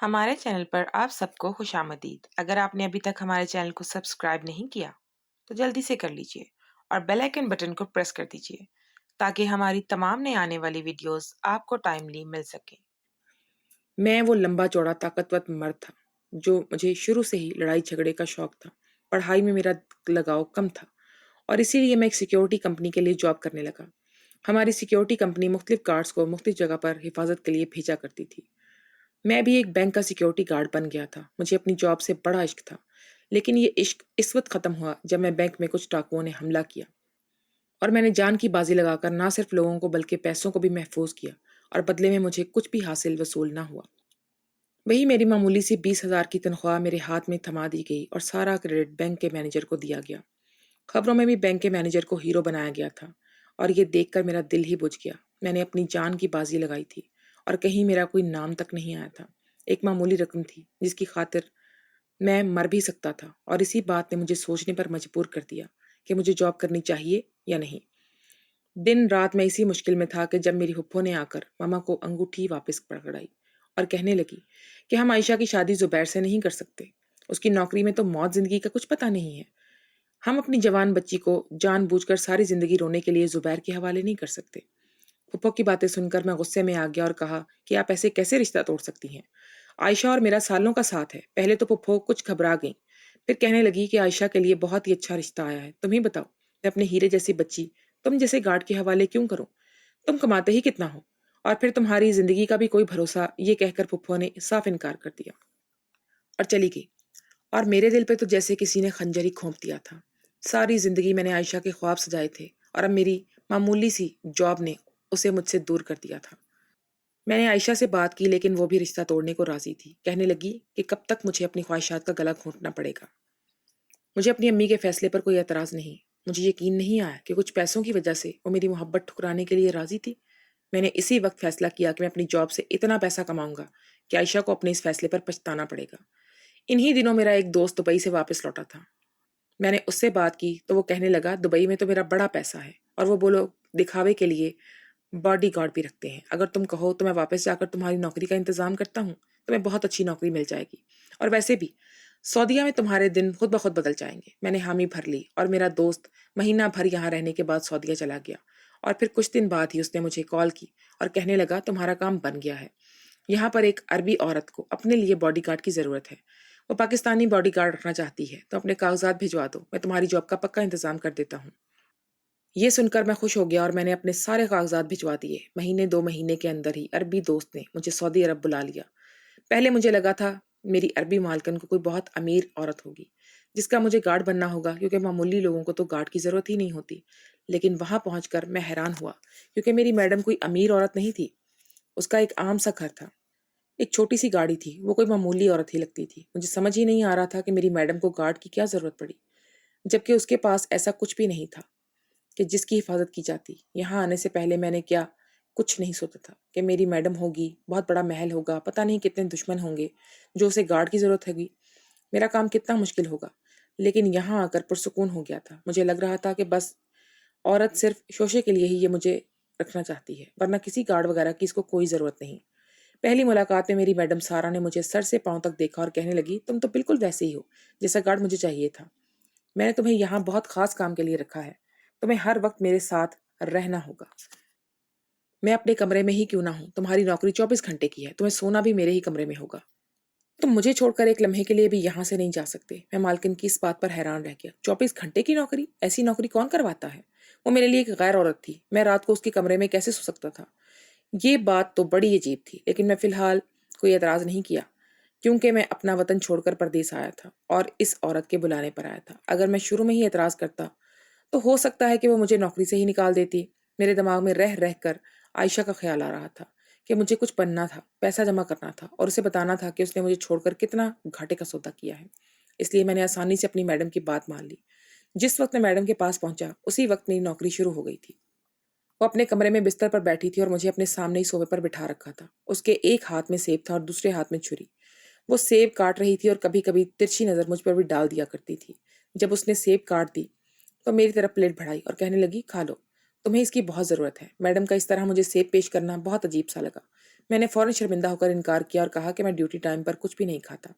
हमारे चैनल पर आप सबको खुशामदीद। अगर आपने अभी तक हमारे चैनल को सब्सक्राइब नहीं किया तो जल्दी से कर लीजिए और बेल आइकन बटन को प्रेस कर दीजिए ताकि हमारी तमाम नई आने वाली वीडियोस आपको टाइमली मिल सके। मैं वो लंबा चौड़ा ताकतवर मर्द था जो मुझे शुरू से ही लड़ाई झगड़े का शौक था। पढ़ाई में मेरा लगाव कम था और इसीलिए मैं एक सिक्योरिटी कंपनी के लिए जॉब करने लगा। हमारी सिक्योरिटी कंपनी मुख्तलिफ गार्ड्स को मुख्तलिफ जगह पर हिफाजत के लिए भेजा करती थी। मैं भी एक बैंक का सिक्योरिटी गार्ड बन गया था। मुझे अपनी जॉब से बड़ा इश्क था, लेकिन ये इश्क इस वक्त ख़त्म हुआ जब मैं बैंक में कुछ डाकुओं ने हमला किया और मैंने जान की बाजी लगाकर ना सिर्फ लोगों को बल्कि पैसों को भी महफूज किया और बदले में मुझे कुछ भी हासिल वसूल ना हुआ। वही मेरी मामूली सी 20,000 की तनख्वाह मेरे हाथ में थमा दी गई और सारा क्रेडिट बैंक के मैनेजर को दिया गया। खबरों में भी बैंक के मैनेजर को हीरो बनाया गया था और ये देखकर मेरा दिल ही बुझ गया। मैंने अपनी जान की बाजी लगाई थी और कहीं मेरा कोई नाम तक नहीं आया था। एक मामूली रकम थी जिसकी खातिर मैं मर भी सकता था और इसी बात ने मुझे सोचने पर मजबूर कर दिया कि मुझे जॉब करनी चाहिए या नहीं। दिन रात मैं इसी मुश्किल में था कि जब मेरी फुफ्फो ने आकर मामा को अंगूठी वापस पकड़ाई और कहने लगी कि हम आयशा की शादी जुबैर से नहीं कर सकते। उसकी नौकरी में तो मौत जिंदगी का कुछ पता नहीं है। हम अपनी जवान बच्ची को जानबूझकर सारी जिंदगी रोने के लिए जुबैर के हवाले नहीं कर सकते। फुफ्फो की बातें सुनकर मैं गुस्से में आ गया और कहा कि आप ऐसे कैसे रिश्ता तोड़ सकती हैं। आयशा और मेरा सालों का साथ है। पहले तो फुफ्फो कुछ घबरा गई, फिर कहने लगी कि आयशा के लिए बहुत ही अच्छा रिश्ता आया है। तुम ही बताओ, मैं अपने हीरे जैसी बच्ची तुम जैसे गार्ड के हवाले क्यों करूं? तुम कमाते ही कितना हो और फिर तुम्हारी जिंदगी का भी कोई भरोसा, ये कहकर फुफ्फो ने साफ इनकार कर दिया और चली गई। और मेरे दिल पे तो जैसे किसी ने खंजर ही घोंप दिया था। सारी जिंदगी मैंने आयशा के ख्वाब सजाए थे और अब मेरी मामूली सी जॉब ने उसे मुझसे दूर कर दिया था। मैंने आयशा से बात की लेकिन वो भी रिश्ता तोड़ने को राजी थी। कहने लगी कि कब तक मुझे अपनी ख्वाहिशात का गला घोंटना पड़ेगा। मुझे अपनी अम्मी के फैसले पर कोई एतराज नहीं। मुझे यकीन नहीं आया कि कुछ पैसों की वजह से वो मेरी मोहब्बत ठुकराने के लिए राजी थी। मैंने इसी वक्त फैसला किया कि मैं अपनी जॉब से इतना पैसा कमाऊंगा कि आयशा को अपने इस फैसले पर पछताना पड़ेगा। इन्हीं दिनों मेरा एक दोस्त दुबई से वापस लौटा था। मैंने उससे बात की तो वो कहने लगा दुबई में तो मेरा बड़ा पैसा है और वो बोलो दिखावे के लिए बॉडीगार्ड भी रखते हैं। अगर तुम कहो तो मैं वापस जाकर तुम्हारी नौकरी का इंतजाम करता हूँ। तुम्हें बहुत अच्छी नौकरी मिल जाएगी और वैसे भी सऊदीया में तुम्हारे दिन खुद ब खुद बदल जाएंगे। मैंने हामी भर ली और मेरा दोस्त महीना भर यहाँ रहने के बाद सऊदीया चला गया और फिर कुछ दिन बाद ही उसने मुझे कॉल की और कहने लगा तुम्हारा काम बन गया है। यहाँ पर एक अरबी औरत को अपने लिए बॉडीगार्ड की जरूरत है। वो पाकिस्तानी बॉडीगार्ड रखना चाहती है तो अपने कागजात भिजवा दो, मैं तुम्हारी जॉब का पक्का इंतजाम कर देता हूँ। ये सुनकर मैं खुश हो गया और मैंने अपने सारे कागजात भिजवा दिए। महीने 2 महीने के अंदर ही अरबी दोस्त ने मुझे सऊदी अरब बुला लिया। पहले मुझे लगा था मेरी अरबी मालकिन को कोई बहुत अमीर औरत होगी जिसका मुझे गार्ड बनना होगा, क्योंकि मामूली लोगों को तो गार्ड की जरूरत ही नहीं होती। लेकिन वहां पहुंचकर मैं हैरान हुआ, क्योंकि मेरी मैडम कोई अमीर औरत नहीं थी। उसका एक आम सा घर था, एक छोटी सी गाड़ी थी। वो कोई मामूली औरत ही लगती थी। मुझे समझ ही नहीं आ रहा था कि मेरी मैडम को गार्ड की क्या जरूरत पड़ी, जबकि उसके पास ऐसा कुछ भी नहीं था कि जिसकी हिफाजत की जाती। यहाँ आने से पहले मैंने क्या कुछ नहीं सोचा था कि मेरी मैडम होगी, बहुत बड़ा महल होगा, पता नहीं कितने दुश्मन होंगे जो उसे गार्ड की जरूरत होगी, मेरा काम कितना मुश्किल होगा। लेकिन यहाँ आकर पुरसुकून हो गया था। मुझे लग रहा था कि बस औरत सिर्फ शोशे के लिए ही ये मुझे रखना चाहती है, वरना किसी गार्ड वगैरह की इसको कोई जरूरत नहीं। पहली मुलाकात में मेरी मैडम सारा ने मुझे सर से पांव तक देखा और कहने लगी तुम तो बिल्कुल वैसे ही हो जैसा गार्ड मुझे चाहिए था। मैंने तुम्हें यहाँ बहुत खास काम के लिए रखा है। तुम्हें हर वक्त मेरे साथ रहना होगा। मैं अपने कमरे में ही क्यों ना हूँ, तुम्हारी नौकरी 24 घंटे की है, तुम्हें सोना भी मेरे ही कमरे में होगा। तुम मुझे छोड़कर एक लम्हे के लिए भी यहाँ से नहीं जा सकते। मैं मालकिन की इस बात पर हैरान रह गया। 24 घंटे की नौकरी? ऐसी नौकरी कौन करवाता है? वो मेरे लिए एक गैर औरत थी। मैं रात को उसके कमरे में कैसे सो सकता था? ये बात तो बड़ी अजीब थी, लेकिन मैं फिलहाल कोई एतराज नहीं किया, क्योंकि मैं अपना वतन छोड़कर परदेस आया था और इस औरत के बुलाने पर आया था। अगर मैं शुरू में ही एतराज करता तो हो सकता है कि वो मुझे नौकरी से ही निकाल देती। मेरे दिमाग में रह रह कर आयशा का ख्याल आ रहा था कि मुझे कुछ बनना था, पैसा जमा करना था और उसे बताना था कि उसने मुझे छोड़कर कितना घाटे का सौदा किया है। इसलिए मैंने आसानी से अपनी मैडम की बात मान ली। जिस वक्त मैं मैडम के पास पहुंचा उसी वक्त मेरी नौकरी शुरू हो गई थी। वो अपने कमरे में बिस्तर पर बैठी थी और मुझे अपने सामने ही सोफे पर बिठा रखा था। उसके एक हाथ में सेब था और दूसरे हाथ में छुरी। वो सेब काट रही थी और कभी कभी तिरछी नजर मुझ पर भी डाल दिया करती थी। जब उसने सेब काट दी तो मेरी तरफ प्लेट बढ़ाई और कहने लगी खा लो, तुम्हें इसकी बहुत ज़रूरत है। मैडम का इस तरह मुझे सेब पेश करना बहुत अजीब सा लगा। मैंने फ़ौरन शर्मिंदा होकर इनकार किया और कहा कि मैं ड्यूटी टाइम पर कुछ भी नहीं खाता।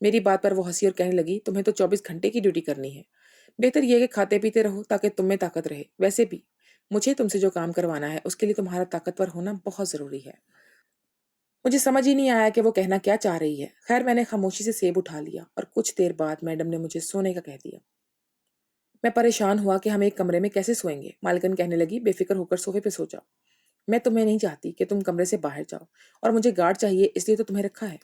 मेरी बात पर वो हंसी और कहने लगी, तुम्हें तो 24 घंटे की ड्यूटी करनी है। बेहतर यह है कि खाते पीते रहो ताकि तुम में ताकत रहे। वैसे भी मुझे तुमसे जो काम करवाना है उसके लिए तुम्हारा ताकतवर होना बहुत ज़रूरी है। मुझे समझ ही नहीं आया कि वो कहना क्या चाह रही है। खैर, मैंने खामोशी से सेब उठा लिया और कुछ देर बाद मैडम ने मुझे सोने का कह दिया। मैं परेशान हुआ कि हम एक कमरे में कैसे सोएंगे। मालकिन कहने लगी, बेफिक्र होकर सोफे पे सो जाओ। मैं तुम्हें नहीं चाहती कि तुम कमरे से बाहर जाओ, और मुझे गार्ड चाहिए, इसलिए तो तुम्हें रखा है।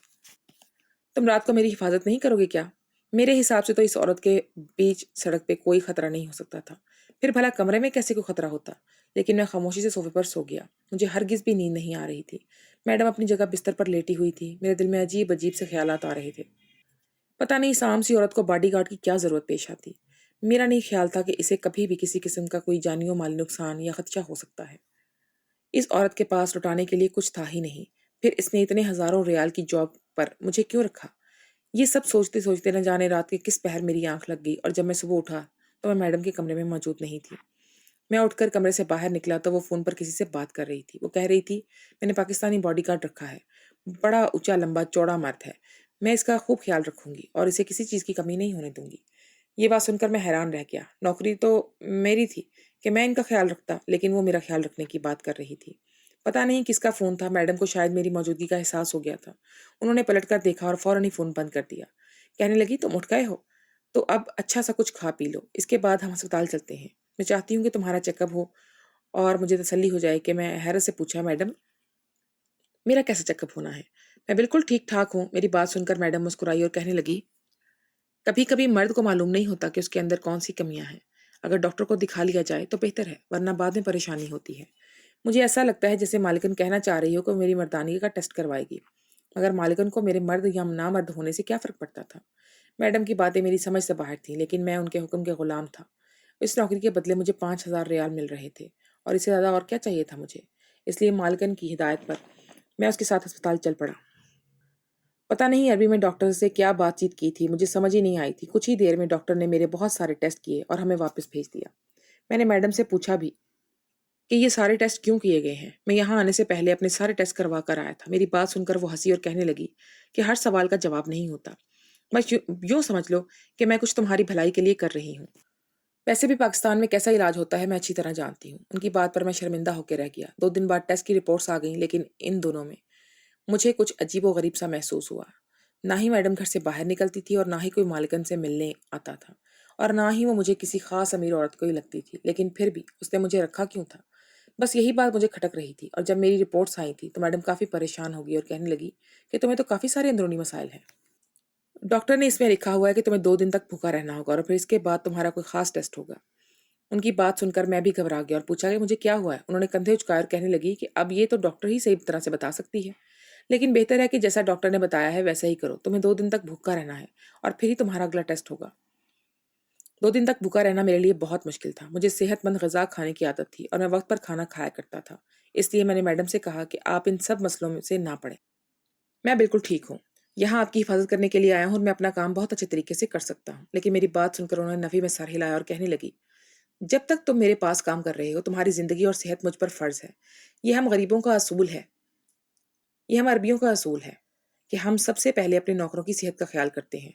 तुम रात को मेरी हिफाजत नहीं करोगे क्या? मेरे हिसाब से तो इस औरत के बीच सड़क पे कोई खतरा नहीं हो सकता था। फिर भला कमरे में कैसे कोई खतरा होता? लेकिन मैं खामोशी से सोफे पर सो गया। मुझे हरगिज भी नींद नहीं आ रही थी। मैडम अपनी जगह बिस्तर पर लेटी हुई थी। मेरे दिल में अजीब अजीब से ख्यालात आ रहे थे। पता नहीं साम सी औरत को बॉडीगार्ड की क्या जरूरत पेश आती। मेरा नहीं ख्याल था कि इसे कभी भी किसी किस्म का कोई जानियो माली नुकसान या खदशा हो सकता है। इस औरत के पास लौटाने के लिए कुछ था ही नहीं। फिर इसने इतने हजारों रियाल की जॉब पर मुझे क्यों रखा? ये सब सोचते सोचते न जाने रात के किस पहर मेरी आंख लग गई, और जब मैं सुबह उठा तो मैं मैडम के कमरे में मौजूद नहीं थी। मैं उठकर कमरे से बाहर निकला तो वो फोन पर किसी से बात कर रही थी। वो कह रही थी, मैंने पाकिस्तानी बॉडीगार्ड रखा है। बड़ा ऊंचा लंबा चौड़ा मर्द है। मैं इसका खूब ख्याल रखूंगी और इसे किसी चीज की कमी नहीं होने दूंगी। ये बात सुनकर मैं हैरान रह गया। नौकरी तो मेरी थी कि मैं इनका ख्याल रखता, लेकिन वो मेरा ख्याल रखने की बात कर रही थी। पता नहीं किसका फोन था। मैडम को शायद मेरी मौजूदगी का एहसास हो गया था। उन्होंने पलटकर देखा और फौरन ही फोन बंद कर दिया। कहने लगी, तुम उठ गए हो? तो अब अच्छा सा कुछ खा पी लो, इसके बाद हम अस्पताल चलते हैं। मैं चाहती हूँ कि तुम्हारा चेकअप हो और मुझे तसल्ली हो जाए। कि मैं हैरत से पूछा, मैडम मेरा कैसा चेकअप होना है? मैं बिल्कुल ठीक ठाक हूँ। मेरी बात सुनकर मैडम मुस्कुराई और कहने लगी, कभी कभी मर्द को मालूम नहीं होता कि उसके अंदर कौन सी कमियां हैं। अगर डॉक्टर को दिखा लिया जाए तो बेहतर है, वरना बाद में परेशानी होती है। मुझे ऐसा लगता है जैसे मालिकन कहना चाह रही हो कि वो मेरी मर्दानगी का टेस्ट करवाएगी। मगर मालिकन को मेरे मर्द या नामर्द होने से क्या फर्क पड़ता था? मैडम की बातें मेरी समझ से बाहर थी, लेकिन मैं उनके हुक्म के गुलाम था। इस नौकरी के बदले मुझे 5,000 रियाल मिल रहे थे, और इससे ज़्यादा और क्या चाहिए था मुझे? इसलिए मालिकन की हिदायत पर मैं उसके साथ अस्पताल चल पड़ा। पता नहीं अरबी में डॉक्टर से क्या बातचीत की थी, मुझे समझ ही नहीं आई थी। कुछ ही देर में डॉक्टर ने मेरे बहुत सारे टेस्ट किए और हमें वापस भेज दिया। मैंने मैडम से पूछा भी कि ये सारे टेस्ट क्यों किए गए हैं। मैं यहाँ आने से पहले अपने सारे टेस्ट करवा कर आया था। मेरी बात सुनकर वो हंसी और कहने लगी कि हर सवाल का जवाब नहीं होता। बस यूँ समझ लो कि मैं कुछ तुम्हारी भलाई के लिए कर रही हूँ। वैसे भी पाकिस्तान में कैसा इलाज होता है मैं अच्छी तरह जानती हूँ। उनकी बात पर मैं शर्मिंदा होकर रह गया। 2 दिन बाद टेस्ट की रिपोर्ट्स आ गईं, लेकिन इन दोनों में मुझे कुछ अजीबो-गरीब सा महसूस हुआ। ना ही मैडम घर से बाहर निकलती थी और ना ही कोई मालिकन से मिलने आता था, और ना ही वो मुझे किसी खास अमीर औरत को ही लगती थी। लेकिन फिर भी उसने मुझे रखा क्यों था? बस यही बात मुझे खटक रही थी। और जब मेरी रिपोर्ट्स आई थी तो मैडम काफ़ी परेशान हो गई और कहने लगी कि तुम्हें तो काफ़ी सारे अंदरूनी मसाइल हैं। डॉक्टर ने इसमें लिखा हुआ है कि तुम्हें 2 दिन तक भूखा रहना होगा और फिर इसके बाद तुम्हारा कोई खास टेस्ट होगा। उनकी बात सुनकर मैं भी घबरा गया और पूछा कि मुझे क्या हुआ है। उन्होंने कंधे उचकाए और कहने लगी कि अब ये तो डॉक्टर ही सही तरह से बता सकती है, लेकिन बेहतर है कि जैसा डॉक्टर ने बताया है वैसा ही करो। तुम्हें 2 दिन तक भूखा रहना है और फिर ही तुम्हारा अगला टेस्ट होगा। 2 दिन तक भूखा रहना मेरे लिए बहुत मुश्किल था। मुझे सेहतमंद गजा खाने की आदत थी और मैं वक्त पर खाना खाया करता था। इसलिए मैंने मैडम से कहा कि आप इन सब मसलों में से ना पड़े। मैं बिल्कुल ठीक हूँ। यहाँ आपकी हिफाजत करने के लिए आया हूँ और मैं अपना काम बहुत अच्छे तरीके से कर सकता हूँ। लेकिन मेरी बात सुनकर उन्होंने नफी में सर हिलाया और कहने लगी, जब तक तुम मेरे पास काम कर रहे हो तुम्हारी जिंदगी और सेहत मुझ पर फर्ज है। ये हम गरीबों का असूल है। ये हम अरबियों का असूल है कि हम सबसे पहले अपने नौकरों की सेहत का ख्याल करते हैं।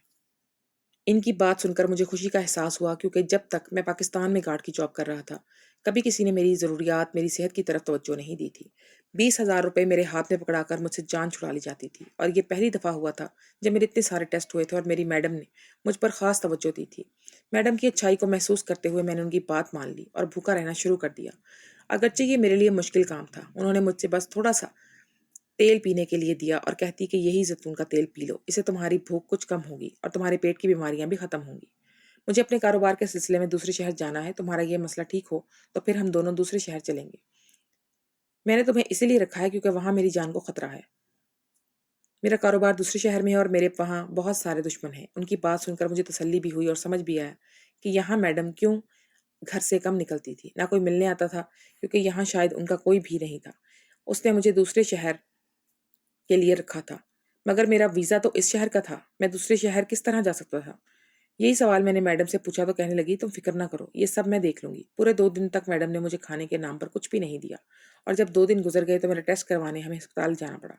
इनकी बात सुनकर मुझे खुशी का एहसास हुआ, क्योंकि जब तक मैं पाकिस्तान में गार्ड की जॉब कर रहा था कभी किसी ने मेरी ज़रूरियात, मेरी सेहत की तरफ तवज्जो नहीं दी थी। 20,000 रुपये मेरे हाथ में पकड़ाकर मुझसे जान छुड़ा ली जाती थी, और ये पहली दफ़ा हुआ था जब मेरे इतने सारे टेस्ट हुए थे और मेरी मैडम ने मुझ पर ख़ास तवज्जो दी थी। मैडम की अच्छाई को महसूस करते हुए मैंने उनकी बात मान ली और भूखा रहना शुरू कर दिया। अगरचे ये मेरे लिए मुश्किल काम था। उन्होंने मुझसे बस थोड़ा सा तेल पीने के लिए दिया और कहती कि यही ज़ैतून का तेल पी लो, इससे तुम्हारी भूख कुछ कम होगी और तुम्हारे पेट की बीमारियां भी खत्म होंगी। मुझे अपने कारोबार के सिलसिले में दूसरे शहर जाना है। तुम्हारा ये मसला ठीक हो तो फिर हम दोनों दूसरे शहर चलेंगे। मैंने तुम्हें इसीलिए रखा है क्योंकि वहां मेरी जान को खतरा है। मेरा कारोबार दूसरे शहर में है और मेरे वहाँ बहुत सारे दुश्मन हैं। उनकी बात सुनकर मुझे तसल्ली भी हुई और समझ भी आया कि यहाँ मैडम क्यों घर से कम निकलती थी। ना कोई मिलने आता था, क्योंकि यहाँ शायद उनका कोई भी नहीं था। उसने मुझे दूसरे शहर के लिए रखा था, मगर मेरा वीज़ा तो इस शहर का था। मैं दूसरे शहर किस तरह जा सकता था? यही सवाल मैंने मैडम से पूछा तो कहने लगी, तुम फिक्र ना करो, ये सब मैं देख लूंगी। पूरे 2 दिन तक मैडम ने मुझे खाने के नाम पर कुछ भी नहीं दिया और जब 2 दिन गुजर गए तो मेरा टेस्ट करवाने हमें अस्पताल जाना पड़ा।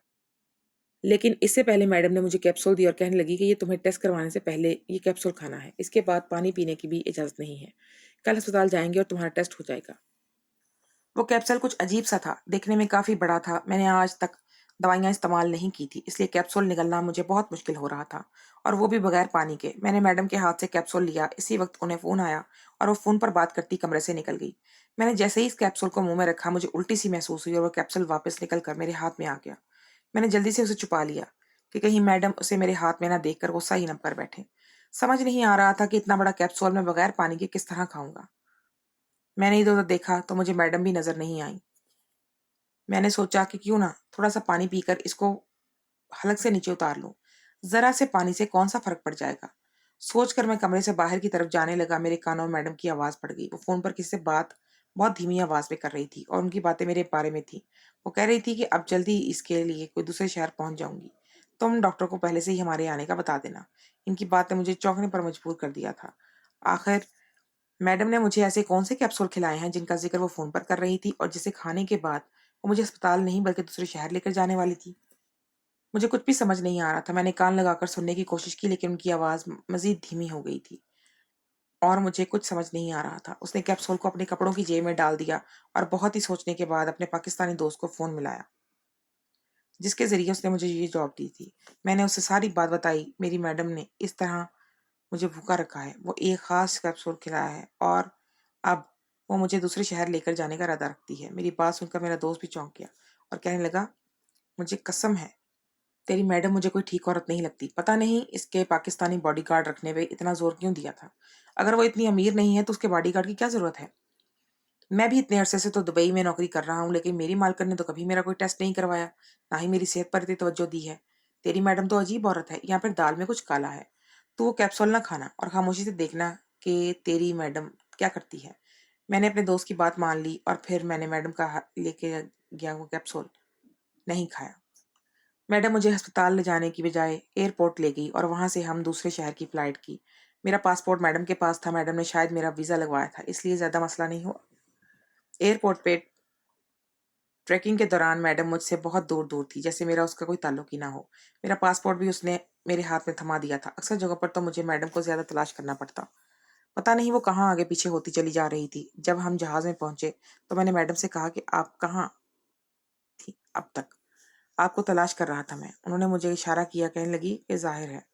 लेकिन इससे पहले मैडम ने मुझे कैप्सूल दी और कहने लगी कि ये तुम्हें टेस्ट करवाने से पहले ये कैप्सूल खाना है। इसके बाद पानी पीने की भी इजाज़त नहीं है। कल अस्पताल जाएंगे और तुम्हारा टेस्ट हो जाएगा। वो कैप्सूल कुछ अजीब सा था, देखने में काफी बड़ा था। मैंने आज तक दवाइयां इस्तेमाल नहीं की थी, इसलिए कैप्सूल निगलना मुझे बहुत मुश्किल हो रहा था, और वो भी बगैर पानी के। मैंने मैडम के हाथ से कैप्सूल लिया, इसी वक्त उन्हें फोन आया और वो फोन पर बात करती कमरे से निकल गई। मैंने जैसे ही इस कैप्सूल को मुंह में रखा, मुझे उल्टी सी महसूस हुई और वो कैप्सूल वापस निकल कर मेरे हाथ में आ गया। मैंने जल्दी से उसे छुपा लिया कि कहीं मैडम उसे मेरे हाथ में ना देखकर गुस्सा ही न कर बैठे। समझ नहीं आ रहा था कि इतना बड़ा कैप्सूल मैं बगैर पानी के किस तरह खाऊंगा। मैंने इधर उधर देखा तो मुझे मैडम भी नजर नहीं आई। मैंने सोचा कि क्यों ना थोड़ा सा पानी पीकर इसको हलक से नीचे उतार लूं। जरा से पानी से कौन सा फर्क पड़ जाएगा। सोचकर मैं कमरे से बाहर की तरफ जाने लगा। मेरे कानों में मैडम की आवाज पड़ गई। वो फोन पर किसी से बात बहुत धीमी आवाज में कर रही थी और उनकी बातें मेरे बारे में थी। वो कह रही थी कि अब जल्दी इसके लिए कोई दूसरे शहर पहुंच जाऊंगी, तुम डॉक्टर को पहले से ही हमारे आने का बता देना। इनकी बातें मुझे चौंकने पर मजबूर कर दिया था। आखिर मैडम ने मुझे ऐसे कौन से कैप्सूल खिलाए हैं जिनका जिक्र वो फोन पर कर रही थी और जिसे खाने के बाद वो मुझे अस्पताल नहीं बल्कि दूसरे शहर लेकर जाने वाली थी। मुझे कुछ भी समझ नहीं आ रहा था। मैंने कान लगाकर सुनने की कोशिश की, लेकिन उनकी आवाज मजीद धीमी हो गई थी और मुझे कुछ समझ नहीं आ रहा था। उसने कैप्सूल को अपने कपड़ों की जेब में डाल दिया और बहुत ही सोचने के बाद अपने पाकिस्तानी दोस्त को फोन मिलाया, जिसके जरिए उसने मुझे ये जॉब दी थी। मैंने उसे सारी बात बताई। मेरी मैडम ने इस तरह मुझे भूखा रखा है, वो एक खास कैप्सूल खिलाया है और अब वो मुझे दूसरे शहर लेकर जाने का इरादा रखती है। मेरी बात सुनकर मेरा दोस्त भी चौंक गया और कहने लगा, मुझे कसम है तेरी मैडम मुझे कोई ठीक औरत नहीं लगती। पता नहीं इसके पाकिस्तानी बॉडीगार्ड रखने पे इतना जोर क्यों दिया था। अगर वो इतनी अमीर नहीं है तो उसके बॉडीगार्ड की क्या जरूरत है। मैं भी इतने अरसे से तो दुबई में नौकरी कर रहा हूँ, लेकिन मेरी मालकिन ने तो कभी मेरा कोई टेस्ट नहीं करवाया, ना ही मेरी सेहत पर इतनी तवज्जो दी है। तेरी मैडम तो अजीब औरत है। यहाँ पर दाल में कुछ काला है। तू वो कैप्सूल ना खाना और खामोशी से देखना कि तेरी मैडम क्या करती है। मैंने अपने दोस्त की बात मान ली और फिर मैंने मैडम का लेके गया वो कैप्सूल नहीं खाया। मैडम मुझे अस्पताल ले जाने की बजाय एयरपोर्ट ले गई और वहां से हम दूसरे शहर की फ्लाइट की। मेरा पासपोर्ट मैडम के पास था। मैडम ने शायद मेरा वीजा लगवाया था, इसलिए ज्यादा मसला नहीं हुआ। एयरपोर्ट पे ट्रैकिंग के दौरान मैडम मुझसे बहुत दूर दूर थी, जैसे मेरा उसका कोई ताल्लुक ही ना हो। मेरा पासपोर्ट भी उसने मेरे हाथ में थमा दिया था। अक्सर जगह पर तो मुझे मैडम को ज्यादा तलाश करना पड़ता। पता नहीं वो कहाँ आगे पीछे होती चली जा रही थी। जब हम जहाज में पहुंचे तो मैंने मैडम से कहा कि आप कहाँ थी अब तक, आपको तलाश कर रहा था मैं। उन्होंने मुझे इशारा किया, कहने लगी कि जाहिर है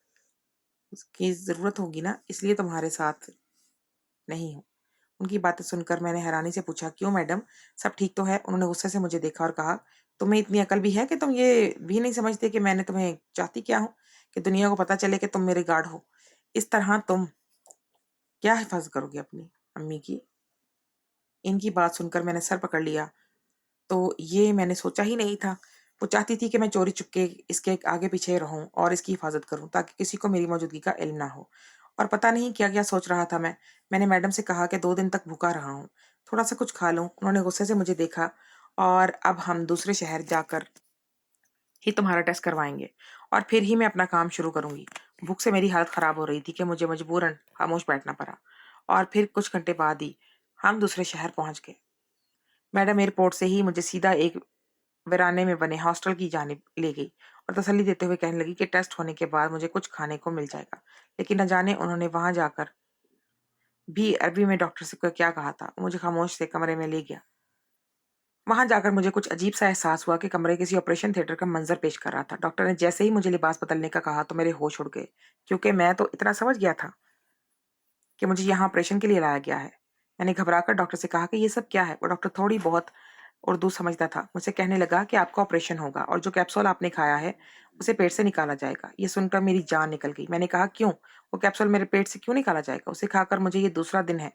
उसकी जरूरत होगी ना, इसलिए तुम्हारे साथ नहीं हूँ। उनकी बातें सुनकर मैंने हैरानी से पूछा, क्यों मैडम, सब ठीक तो है। उन्होंने गुस्से से मुझे देखा और कहा, तुम्हें इतनी अकल भी है कि तुम ये भी नहीं समझते कि मैंने तुम्हें चाहती क्या हूँ, कि दुनिया को पता चले कि तुम मेरे गार्ड हो। इस तरह तुम क्या हिफाजत करोगे अपनी अम्मी की। इनकी बात सुनकर मैंने सर पकड़ लिया। तो ये मैंने सोचा ही नहीं था। वो चाहती थी कि मैं चोरी चुपके इसके आगे पीछे रहूं और इसकी हिफाजत करूं, ताकि किसी को मेरी मौजूदगी का इल्म ना हो। और पता नहीं क्या क्या सोच रहा था मैं। मैंने मैडम से कहा कि 2 दिन तक भूखा रहा हूं, थोड़ा सा कुछ खा लूं। उन्होंने गुस्से से मुझे देखा, और अब हम दूसरे शहर जाकर ही तुम्हारा टेस्ट करवाएंगे और फिर ही मैं अपना काम शुरू करूंगी। भूख से मेरी हालत खराब हो रही थी कि मुझे मजबूरन खामोश बैठना पड़ा। और फिर कुछ घंटे बाद ही हम दूसरे शहर पहुंच गए। मैडम एयरपोर्ट से ही मुझे सीधा एक वीराने में बने हॉस्टल की जानिब ले गई और तसल्ली देते हुए कहने लगी कि टेस्ट होने के बाद मुझे कुछ खाने को मिल जाएगा। लेकिन न जाने उन्होंने वहां जाकर भी अरबी में डॉक्टर से क्या कहा था। मुझे खामोश से कमरे में ले गया। वहां जाकर मुझे कुछ अजीब सा एहसास हुआ कि कमरे किसी ऑपरेशन थिएटर का मंजर पेश कर रहा था। डॉक्टर ने जैसे ही मुझे लिबास बदलने का कहा तो मेरे होश उड़ गए, क्योंकि मैं तो इतना समझ गया था कि मुझे यहाँ ऑपरेशन के लिए लाया गया है। मैंने घबराकर डॉक्टर से कहा कि ये सब क्या है। वो डॉक्टर थोड़ी बहुत उर्दू समझता था। मुझसे कहने लगा कि आपका ऑपरेशन होगा और जो कैप्सूल आपने खाया है उसे पेट से निकाला जाएगा। ये सुनकर मेरी जान निकल गई। मैंने कहा, क्यों? वो कैप्सूल मेरे पेट से क्यों निकाला जाएगा? उसे खाकर मुझे ये दूसरा दिन है।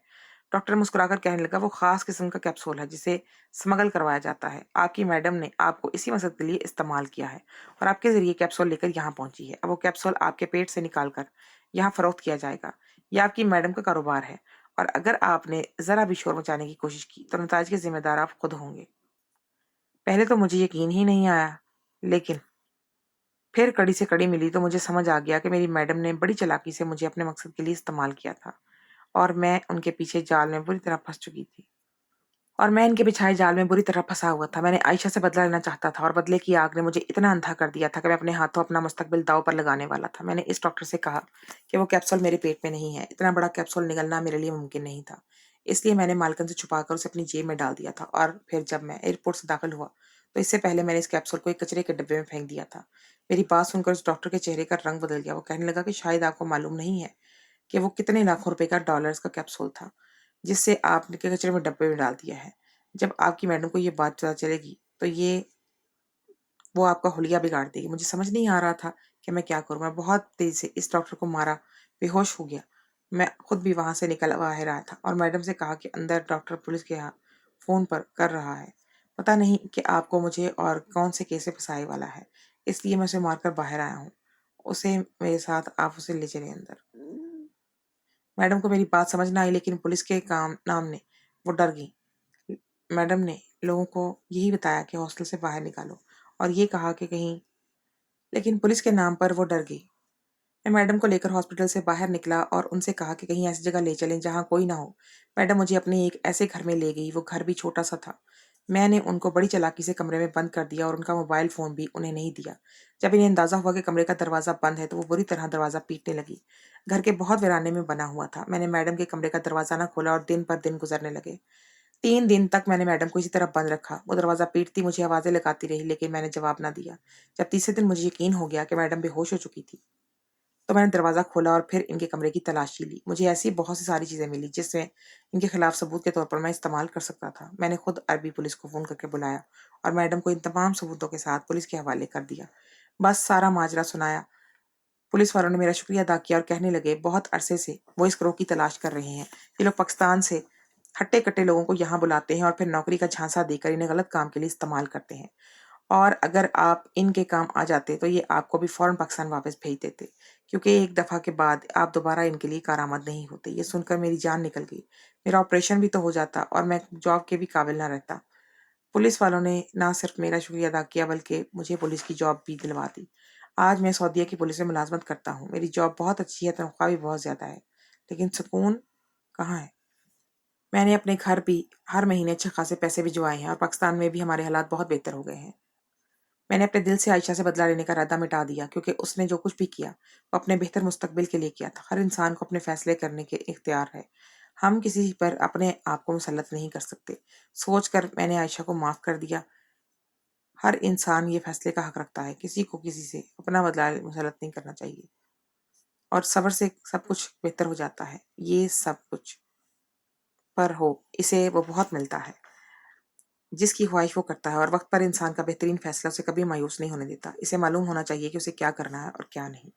डॉक्टर मुस्कुराकर कहने लगा, वो खास किस्म का कैप्सूल है जिसे स्मगल करवाया जाता है। आपकी मैडम ने आपको इसी मकसद के लिए इस्तेमाल किया है और आपके जरिए कैप्सूल लेकर यहाँ पहुंची है। अब वो कैप्सूल आपके पेट से निकाल कर यहाँ फरोख्त किया जाएगा। यह आपकी मैडम का कारोबार है, और अगर आपने जरा भी शोर मचाने की कोशिश की तो नताज के जिम्मेदार आप खुद होंगे। पहले तो मुझे यकीन ही नहीं आया, लेकिन फिर कड़ी से कड़ी मिली तो मुझे समझ आ गया कि मेरी मैडम ने बड़ी चालाकी से मुझे अपने मकसद के लिए इस्तेमाल किया था और मैं उनके पीछे जाल में बुरी तरह फंस चुकी थी। और मैं इनके बिछाए जाल में बुरी तरह फंसा हुआ था। मैंने आयशा से बदला लेना चाहता था और बदले की आग ने मुझे इतना अंधा कर दिया था कि मैं अपने हाथों अपना मुस्तकबिल दांव पर लगाने वाला था। मैंने इस डॉक्टर से कहा कि वो कैप्सूल मेरे पेट में नहीं है। इतना बड़ा कैप्सूल निगलना मेरे लिए मुमकिन नहीं था। इसलिए मैंने मालकिन से छुपाकर उसे अपनी जेब में डाल दिया था और फिर जब मैं एयरपोर्ट से दाखिल हुआ तो इससे पहले मैंने इस कैप्सूल को एक कचरे के डिब्बे में फेंक दिया था। मेरी बात सुनकर उस डॉक्टर के चेहरे का रंग बदल गया। वो कहने लगा कि शायद आपको मालूम नहीं है कि वो कितने लाखों रुपए का डॉलर्स का कैप्सूल था जिससे आपने के कचरे में डब्बे में डाल दिया है। जब आपकी मैडम को ये बात पता चलेगी तो वो आपका हुलिया बिगाड़ देगी। मुझे समझ नहीं आ रहा था कि मैं क्या करूँ। मैं बहुत तेज़ी से इस डॉक्टर को मारा, बेहोश हो गया। मैं खुद भी वहाँ से निकल बाहर आया था और मैडम से कहा कि अंदर डॉक्टर पुलिस के यहाँ फ़ोन पर कर रहा है। पता नहीं कि आपको मुझे और कौन से केस में फँसाने वाला है। इसलिए मैं उसे मारकर बाहर आया हूँ। उसे मेरे साथ आप उसे ले चलिए अंदर। मैडम को मेरी बात समझ ना आई लेकिन पुलिस के काम नाम ने वो डर गई। मैडम ने लोगों को यही बताया कि हॉस्टल से बाहर निकालो और ये कहा कि कहीं लेकिन पुलिस के नाम पर वो डर गई। मैं मैडम को लेकर हॉस्पिटल से बाहर निकला और उनसे कहा कि कहीं ऐसी जगह ले चलें जहाँ कोई ना हो। मैडम मुझे अपने एक ऐसे घर में ले गई। वो घर भी छोटा सा था। मैंने उनको बड़ी चालाकी से कमरे में बंद कर दिया और उनका मोबाइल फ़ोन भी उन्हें नहीं दिया। जब इन्हें अंदाज़ा हुआ कि कमरे का दरवाज़ा बंद है तो वो बुरी तरह दरवाज़ा पीटने लगी। घर के बहुत वीराने में बना हुआ था। मैंने मैडम के कमरे का दरवाज़ा ना खोला और दिन पर दिन गुजरने लगे। 3 दिन तक मैंने मैडम को इसी तरह बंद रखा। वो दरवाज़ा पीटती, मुझे आवाज़ें लगाती रही लेकिन मैंने जवाब ना दिया। जब तीसरे दिन मुझे यकीन हो गया कि मैडम बेहोश हो चुकी थी, तो मैंने दरवाज़ा खोला और फिर इनके कमरे की तलाशी ली। मुझे ऐसी बहुत सी सारी चीज़ें मिली जिसमें इनके खिलाफ सबूत के तौर पर मैं इस्तेमाल कर सकता था। मैंने खुद अरबी पुलिस को फ़ोन करके बुलाया और मैडम को इन तमाम सबूतों के साथ पुलिस के हवाले कर दिया। बस सारा माजरा सुनाया। पुलिस वालों ने मेरा शुक्रिया अदा किया और कहने लगे बहुत अरसे से वो इस गिरोह की तलाश कर रहे हैं। ये लोग पाकिस्तान से हट्टे-कट्टे लोगों को यहाँ बुलाते हैं और फिर नौकरी का झांसा देकर इन्हें गलत काम के लिए इस्तेमाल करते हैं। और अगर आप इनके काम आ जाते तो ये आपको भी फ़ौरन पाकिस्तान वापस भेज देते, क्योंकि एक दफ़ा के बाद आप दोबारा इनके लिए कारामद नहीं होते। ये सुनकर मेरी जान निकल गई। मेरा ऑपरेशन भी तो हो जाता और मैं जॉब के भी काबिल ना रहता। पुलिस वालों ने ना सिर्फ मेरा शुक्रिया अदा किया बल्कि मुझे पुलिस की जॉब भी दिलवा दी। आज मैं सऊदीया की पुलिस में मुलाज़मत करता हूँ। मेरी जॉब बहुत अच्छी है, तनख्वाह भी बहुत ज़्यादा है, लेकिन सुकून कहाँ है? मैंने अपने घर भी हर महीने अच्छे खासे पैसे भिजवाए हैं और पाकिस्तान में भी हमारे हालात बहुत बेहतर हो गए हैं। मैंने अपने दिल से आयशा से बदला लेने का इरादा मिटा दिया क्योंकि उसने जो कुछ भी किया, वो अपने बेहतर मुस्तकबिल के लिए किया था। हर इंसान को अपने फैसले करने के इख्तियार है। हम किसी पर अपने आप को मुसल्लत नहीं कर सकते। सोचकर मैंने आयशा को माफ़ कर दिया। हर इंसान ये फैसले का हक रखता है, किसी को किसी से अपना बदला मुसल्लत नहीं करना चाहिए और सब्र से सब कुछ बेहतर हो जाता है। ये सब कुछ पर हो, इसे वो बहुत मिलता है। जिसकी ख्वाहिश वो करता है और वक़्त पर इंसान का बेहतरीन फैसला उसे कभी मायूस नहीं होने देता। इसे मालूम होना चाहिए कि उसे क्या करना है और क्या नहीं।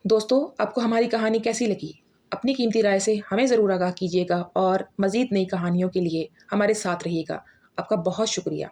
दोस्तों, आपको हमारी कहानी कैसी लगी? अपनी कीमती राय से हमें ज़रूर आगाह कीजिएगा और मज़ीद नई कहानियों के लिए हमारे साथ रहिएगा। आपका बहुत शुक्रिया।